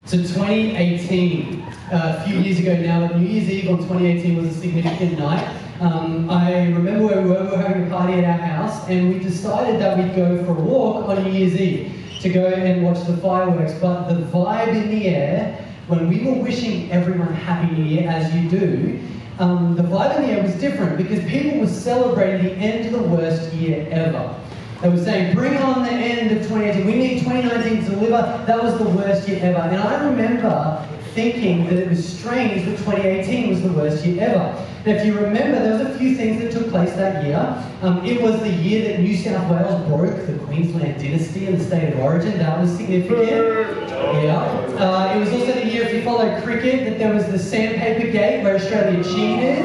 So 2018, a few years ago now, New Year's Eve on 2018 was a significant night. I remember where we were having a party at our house, and we decided that we'd go for a walk on New Year's Eve to go and watch the fireworks. But the vibe in the air, when we were wishing everyone Happy New Year, as you do, the vibe in the air was different because people were celebrating the end of the worst year ever. They were saying, bring on the end of 2018. We need 2019 to deliver. That was the worst year ever. And I remember thinking that it was strange that 2018 was the worst year ever. Now, if you remember, there was a few things that took place that year. It was the year that New South Wales broke the Queensland dynasty in the state of origin. That was significant. Yeah. It was also the year, if you follow cricket, that there was the sandpaper gate where Australia cheated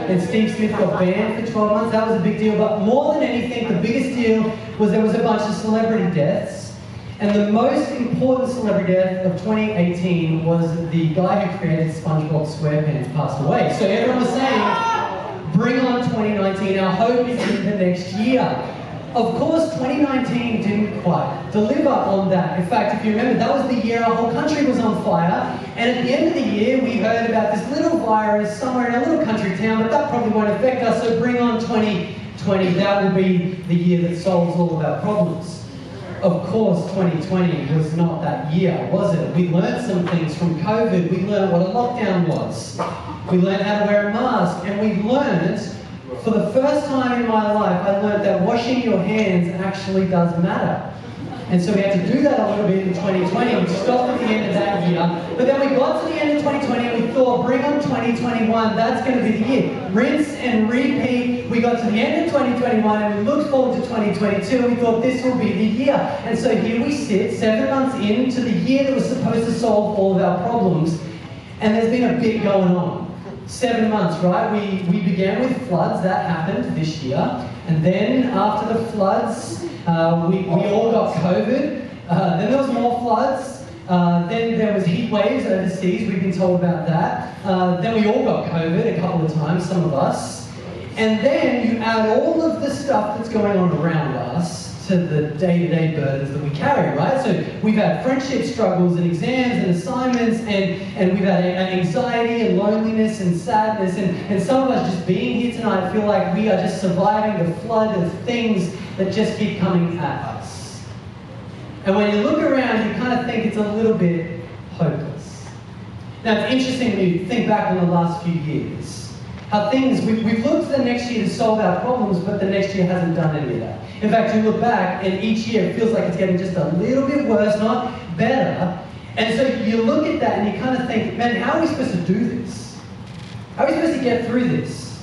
and Steve Smith got banned for 12 months. That was a big deal. But more than anything, the biggest deal was there was a bunch of celebrity deaths. And the most important celebrity death of 2018 was the guy who created SpongeBob SquarePants passed away. So everyone was saying, bring on 2019, our hope is in the next year. Of course, 2019 didn't quite deliver on that. In fact, if you remember, that was the year our whole country was on fire. And at the end of the year, we heard about this little virus somewhere in a little country town, but that probably won't affect us, so bring on 2020. That will be the year that solves all of our problems. Of course, 2020 was not that year, was it? We learned some things from COVID. We learned what a lockdown was. We learned how to wear a mask. And we learned, for the first time in my life, I learned that washing your hands actually does matter. And so we had to do that a little bit in 2020. We stopped at the end of that year. But then we got to the end of 2020 and we thought, bring on 2021. That's going to be the year. Rinse and repeat. We got to the end of 2021 and we looked forward to 2022 and we thought this will be the year. And so here we sit, 7 months into the year that was supposed to solve all of our problems. And there's been a bit going on. 7 months, right? We began with floods. That happened this year. And then after the floods, we all got COVID. Then there was more floods. Then there was heat waves overseas. We've been told about that. Then we all got COVID a couple of times, some of us. And then you add all of the stuff that's going on around us to the day-to-day burdens that we carry, right? So we've had friendship struggles and exams and assignments, and we've had anxiety and loneliness and sadness, and some of us just being here tonight feel like we are just surviving the flood of things that just keep coming at us. And when you look around, you kind of think it's a little bit hopeless. Now, it's interesting when you think back on the last few years, how things, we've looked to the next year to solve our problems, but the next year hasn't done any of that. In fact, you look back, and each year it feels like it's getting just a little bit worse, not better. And so you look at that and you kind of think, man, how are we supposed to do this? How are we supposed to get through this?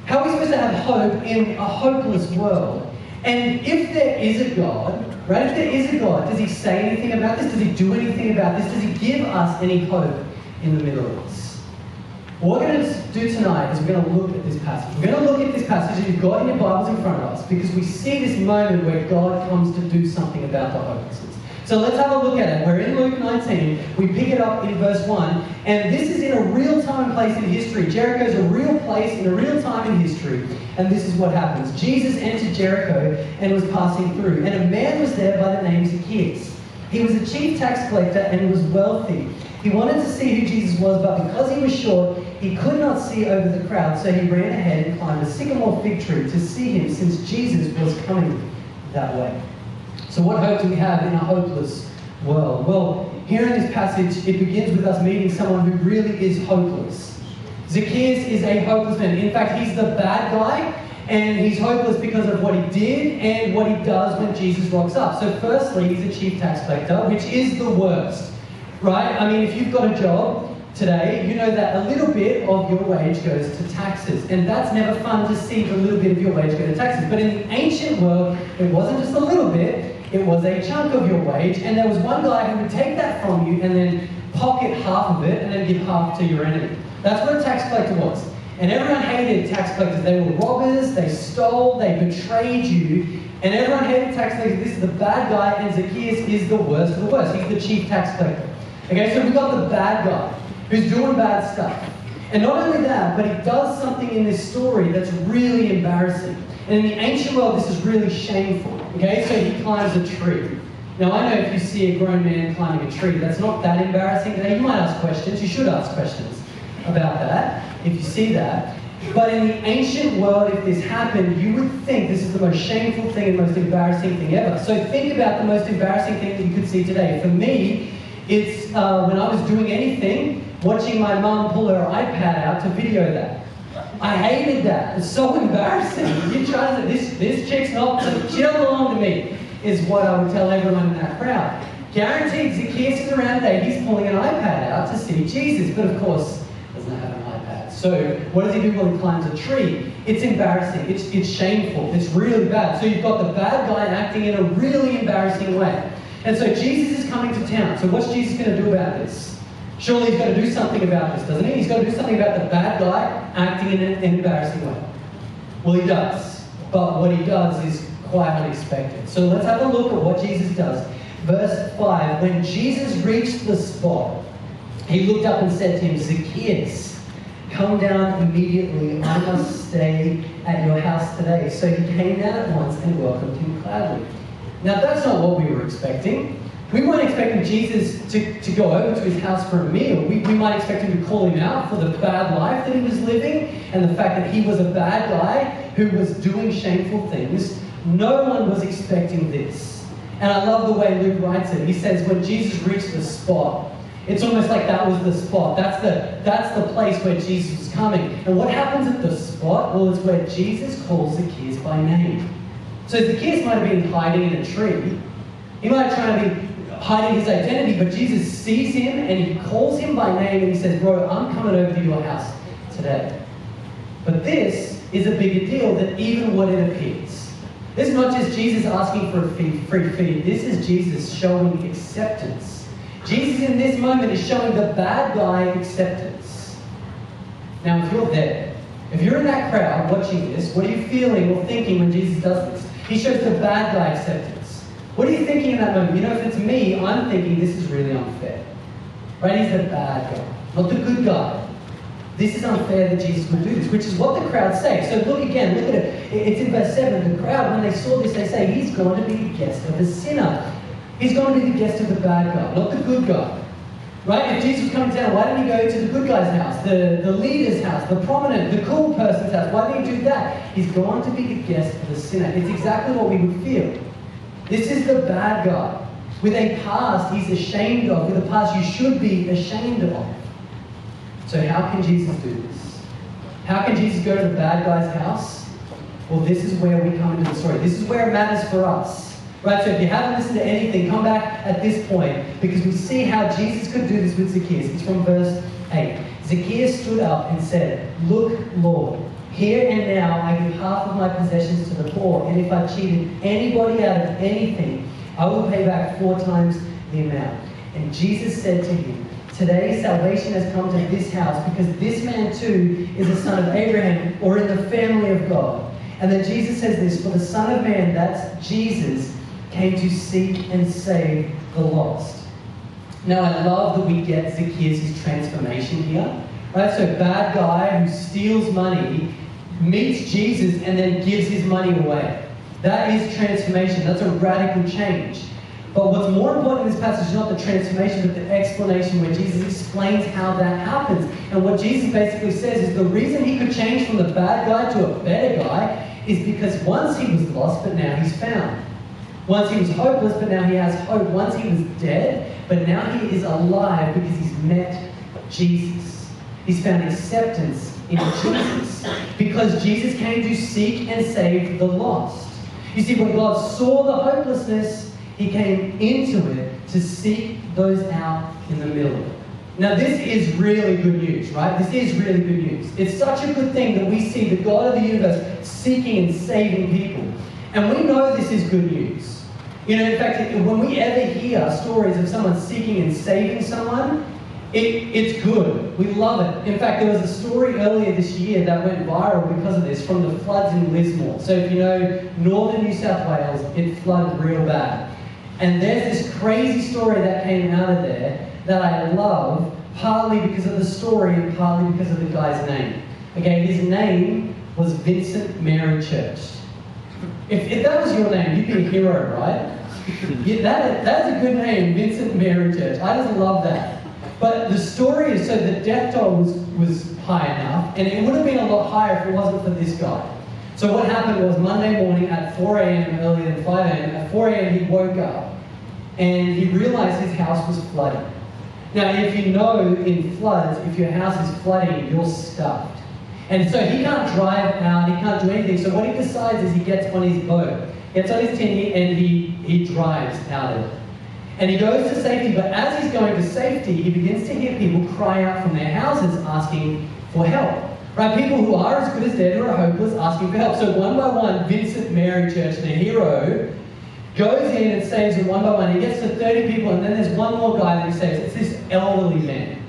How are we supposed to have hope in a hopeless world? And if there is a God, right, if there is a God, does he say anything about this? Does he do anything about this? Does he give us any hope in the middle of this? What we're going to do tonight is we're going to look at this passage. We're going to look at this passage that you've got in your Bibles in front of us because we see this moment where God comes to do something about the hopelessness. So let's have a look at it. We're in Luke 19. We pick it up in verse 1. And this is in a real time and place in history. Jericho is a real place in a real time in history. And this is what happens. Jesus entered Jericho and was passing through. And a man was there by the name Zacchaeus. He was a chief tax collector and was wealthy. He wanted to see who Jesus was, but because he was short, he could not see over the crowd, so he ran ahead and climbed a sycamore fig tree to see him, since Jesus was coming that way. So what hope do we have in a hopeless world? Well, here in this passage, it begins with us meeting someone who really is hopeless. Zacchaeus is a hopeless man. In fact, he's the bad guy, and he's hopeless because of what he did and what he does when Jesus rocks up. So firstly, he's a chief tax collector, which is the worst. Right? I mean, if you've got a job today, you know that a little bit of your wage goes to taxes. And that's never fun to see the little bit of your wage go to taxes. But in the ancient world, it wasn't just a little bit, it was a chunk of your wage. And there was one guy who would take that from you and then pocket half of it and then give half to your enemy. That's what a tax collector was. And everyone hated tax collectors. They were robbers, they stole, they betrayed you. And everyone hated tax collectors. This is the bad guy, and Zacchaeus is the worst of the worst. He's the chief tax collector. Okay, so we've got the bad guy who's doing bad stuff. And not only that, but he does something in this story that's really embarrassing. And in the ancient world, this is really shameful. Okay, so he climbs a tree. Now, I know if you see a grown man climbing a tree, that's not that embarrassing. Now, you might ask questions. You should ask questions about that if you see that. But in the ancient world, if this happened, you would think this is the most shameful thing and most embarrassing thing ever. So think about the most embarrassing thing that you could see today. For me, it's when I was doing anything, watching my mum pull her iPad out to video that. I hated that. It's so embarrassing. You try to say, this chick's not, she doesn't belong to me, is what I would tell everyone in that crowd. Guaranteed, Zacchaeus is around today, he's pulling an iPad out to see Jesus, but of course, doesn't have an iPad. So what does he do when he climbs a tree? It's embarrassing, it's shameful, it's really bad. So you've got the bad guy acting in a really embarrassing way. And so Jesus is coming to town. So what's Jesus going to do about this? Surely he's got to do something about this, doesn't he? He's got to do something about the bad guy acting in an embarrassing way. Well, he does. But what he does is quite unexpected. So let's have a look at what Jesus does. Verse 5, when Jesus reached the spot, he looked up and said to him, Zacchaeus, come down immediately. I must stay at your house today. So he came down at once and welcomed him gladly. Now, that's not what we were expecting. We weren't expecting Jesus to go over to his house for a meal. We might expect him to call him out for the bad life that he was living and the fact that he was a bad guy who was doing shameful things. No one was expecting this. And I love the way Luke writes it. He says, when Jesus reached the spot, it's almost like that was the spot. That's the place where Jesus was coming. And what happens at the spot? Well, it's where Jesus calls Zacchaeus by name. So Zacchaeus might have been hiding in a tree. He might have tried to be hiding his identity, but Jesus sees him and he calls him by name and he says, bro, I'm coming over to your house today. But this is a bigger deal than even what it appears. This is not just Jesus asking for a free feed. This is Jesus showing acceptance. Jesus in this moment is showing the bad guy acceptance. Now, if you're there, if you're in that crowd watching this, what are you feeling or thinking when Jesus does this? He shows the bad guy acceptance. What are you thinking in that moment? You know, if it's me, I'm thinking this is really unfair. Right? He's the bad guy, not the good guy. This is unfair that Jesus would do this, which is what the crowd say. So look again, look at it. It's in verse 7. The crowd, when they saw this, they say, he's going to be the guest of a sinner. He's going to be the guest of the bad guy, not the good guy. Right? If Jesus was coming down, why didn't he go to the good guy's house, the leader's house, the prominent, the cool person's house? Why didn't he do that? He's going to be the guest of the sinner. It's exactly what we would feel. This is the bad guy with a past he's ashamed of, with a past you should be ashamed of. So how can Jesus do this? How can Jesus go to the bad guy's house? Well, this is where we come into the story. This is where it matters for us. Right, so if you haven't listened to anything, come back at this point, because we see how Jesus could do this with Zacchaeus. It's from verse 8. Zacchaeus stood up and said, look, Lord, here and now I give half of my possessions to the poor, and if I cheated anybody out of anything, I will pay back 4 times the amount. And Jesus said to him, today salvation has come to this house, because this man too is a son of Abraham, or in the family of God. And then Jesus says this, for the Son of Man, that's Jesus, came to seek and save the lost. Now, I love that we get Zacchaeus' transformation here. Right? So, bad guy who steals money meets Jesus and then gives his money away. That is transformation. That's a radical change. But what's more important in this passage is not the transformation, but the explanation where Jesus explains how that happens. And what Jesus basically says is the reason he could change from the bad guy to a better guy is because once he was lost, but now he's found. Once he was hopeless, but now he has hope. Once he was dead, but now he is alive because he's met Jesus. He's found acceptance in Jesus because Jesus came to seek and save the lost. You see, when God saw the hopelessness, he came into it to seek those out in the middle of it. Now, this is really good news, right? This is really good news. It's such a good thing that we see the God of the universe seeking and saving people. And we know this is good news. You know, in fact, when we ever hear stories of someone seeking and saving someone, it's good. We love it. In fact, there was a story earlier this year that went viral because of this from the floods in Lismore. So if you know northern New South Wales, it flooded real bad. And there's this crazy story that came out of there that I love, partly because of the story and partly because of the guy's name. Okay, his name was Vincent Mary Church. If that was your name, you'd be a hero, right? Yeah, that's a good name, Vincent Mary Church. I just love that. But the story is, so the death toll was high enough, and it would have been a lot higher if it wasn't for this guy. So what happened was Monday morning at 4 a.m., earlier than 5 a.m., at 4 a.m. he woke up and he realized his house was flooding. Now, if you know in floods, if your house is flooding, you're stuffed. And so he can't drive out, he can't do anything. So what he decides is he gets on his boat, gets on his tinny, and he drives out of it. And he goes to safety, but as he's going to safety, he begins to hear people cry out from their houses asking for help. Right? People who are as good as dead, who are hopeless, asking for help. So one by one, Vincent Mary Church, the hero, goes in and saves them one by one. He gets to 30 people, and then there's one more guy that he saves. It's this elderly man.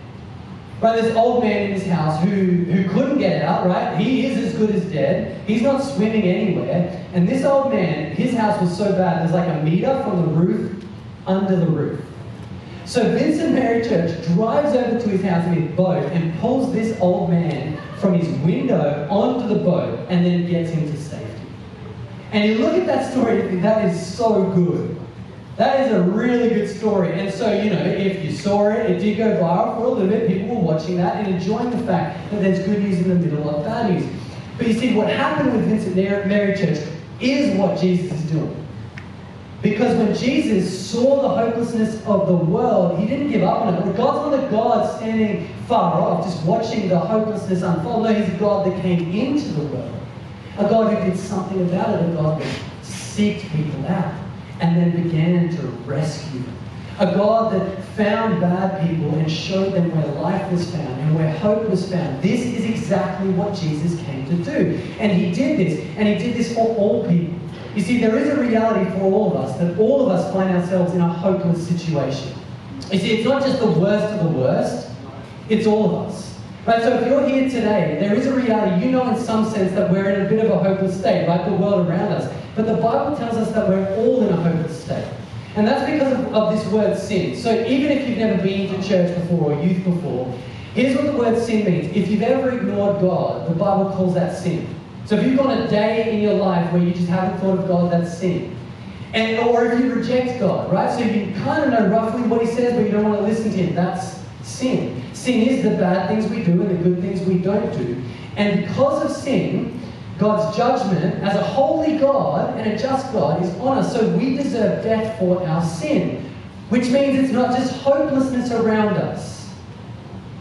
Right, this old man in his house who couldn't get out, right? He is as good as dead. He's not swimming anywhere. And this old man, his house was so bad, there's like a meter from the roof under the roof. So Vincent Mary Church drives over to his house in his boat and pulls this old man from his window onto the boat and then gets him to safety. And you look at that story and think, that is so good. That is a really good story. And so, you know, if you saw it, it did go viral for a little bit. People were watching that and enjoying the fact that there's good news in the middle of bad news. But you see, what happened with Vincent Mary Church is what Jesus is doing. Because when Jesus saw the hopelessness of the world, he didn't give up on it. God's not a God standing far off, just watching the hopelessness unfold. No, he's a God that came into the world. A God who did something about it. A God that seeked people out and then began to rescue them. A God that found bad people and showed them where life was found and where hope was found. This is exactly what Jesus came to do. And he did this. And he did this for all people. You see, there is a reality for all of us, that all of us find ourselves in a hopeless situation. You see, it's not just the worst of the worst, it's all of us. Right, so if you're here today, there is a reality, you know in some sense that we're in a bit of a hopeless state, like the world around us. But the Bible tells us that we're all in a hopeless state. And that's because of this word sin. So even if you've never been to church before or youth before, here's what the word sin means. If you've ever ignored God, the Bible calls that sin. So if you've got a day in your life where you just haven't thought of God, that's sin. Or if you reject God, right? So you kind of know roughly what he says, but you don't want to listen to him. That's sin. Sin is the bad things we do and the good things we don't do. And because of sin, God's judgment as a holy God and a just God is on us. So we deserve death for our sin. Which means it's not just hopelessness around us.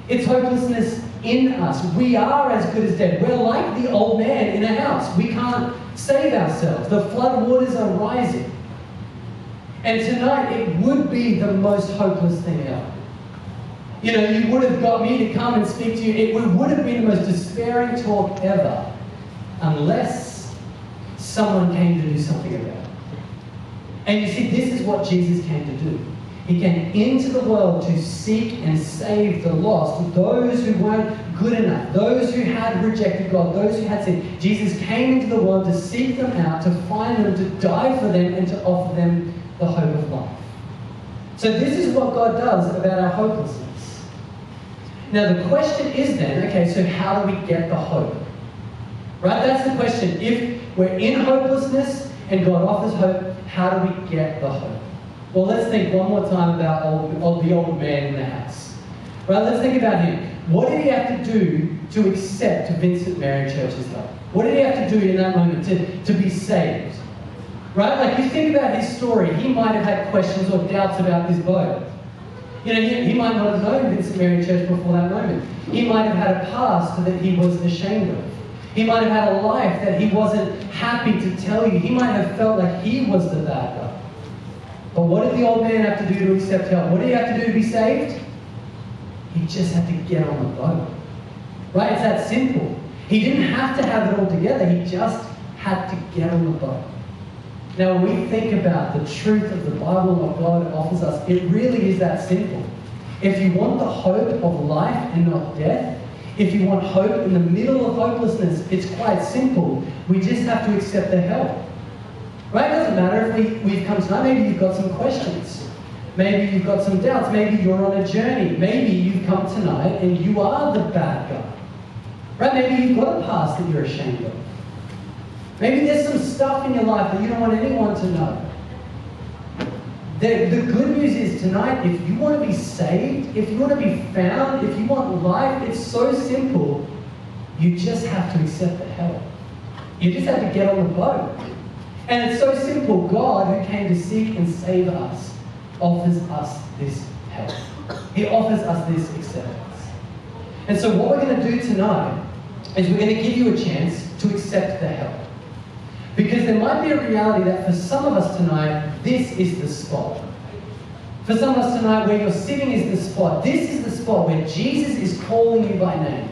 It's hopelessness in us. We are as good as dead. We're like the old man in a house. We can't save ourselves. The flood waters are rising. And tonight it would be the most hopeless thing ever. You know, you would have got me to come and speak to you. It would have been the most despairing talk ever, unless someone came to do something about it. And you see, this is what Jesus came to do. He came into the world to seek and save the lost, those who weren't good enough, those who had rejected God, those who had sinned. Jesus came into the world to seek them out, to find them, to die for them, and to offer them the hope of life. So this is what God does about our hopelessness. Now the question is then, okay, so how do we get the hope? Right, that's the question. If we're in hopelessness and God offers hope, how do we get the hope? Well, let's think one more time about the old man in the house. Right, let's think about him. What did he have to do to accept Vincent Mary Church's help? What did he have to do in that moment to be saved? Right, like you think about his story, he might have had questions or doubts about this boat. You know, he might not have known Vincent Mary Church before that moment. He might have had a past that he was ashamed of. He might have had a life that he wasn't happy to tell you. He might have felt like he was the bad guy. But what did the old man have to do to accept help? What did he have to do to be saved? He just had to get on the boat. Right? It's that simple. He didn't have to have it all together. He just had to get on the boat. Now, when we think about the truth of the Bible of God offers us, it really is that simple. If you want the hope of life and not death, if you want hope in the middle of hopelessness, it's quite simple. We just have to accept the help. Right? It doesn't matter if we've come tonight. Maybe you've got some questions. Maybe you've got some doubts. Maybe you're on a journey. Maybe you've come tonight and you are the bad guy. Right? Maybe you've got a past that you're ashamed of. Maybe there's some stuff in your life that you don't want anyone to know. The good news is tonight, if you want to be saved, if you want to be found, if you want life, it's so simple. You just have to accept the help. You just have to get on the boat. And it's so simple. God, who came to seek and save us, offers us this help. He offers us this acceptance. And so what we're going to do tonight is we're going to give you a chance to accept the help. Because there might be a reality that for some of us tonight, this is the spot. For some of us tonight, where you're sitting is the spot. This is the spot where Jesus is calling you by name.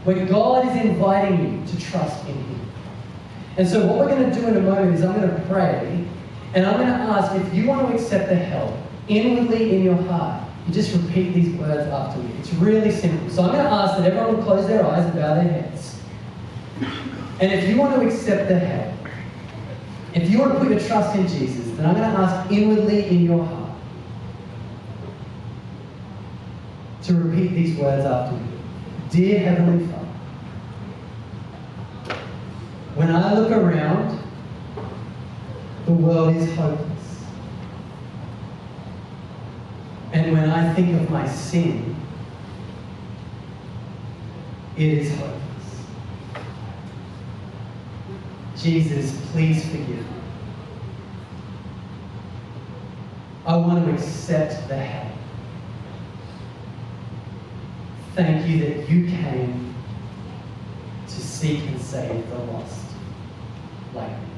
Where God is inviting you to trust in Him. And so what we're going to do in a moment is I'm going to pray, and I'm going to ask if you want to accept the help inwardly in your heart. You just repeat these words after me. It's really simple. So I'm going to ask that everyone will close their eyes and bow their heads. And if you want to accept the help, if you want to put your trust in Jesus, then I'm going to ask inwardly in your heart to repeat these words after me. Dear Heavenly Father, when I look around, the world is hopeless. And when I think of my sin, it is hopeless. Jesus, please forgive me. I want to accept the help. Thank you that you came to seek and save the lost like me.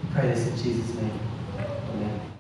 We pray this in Jesus' name. Amen.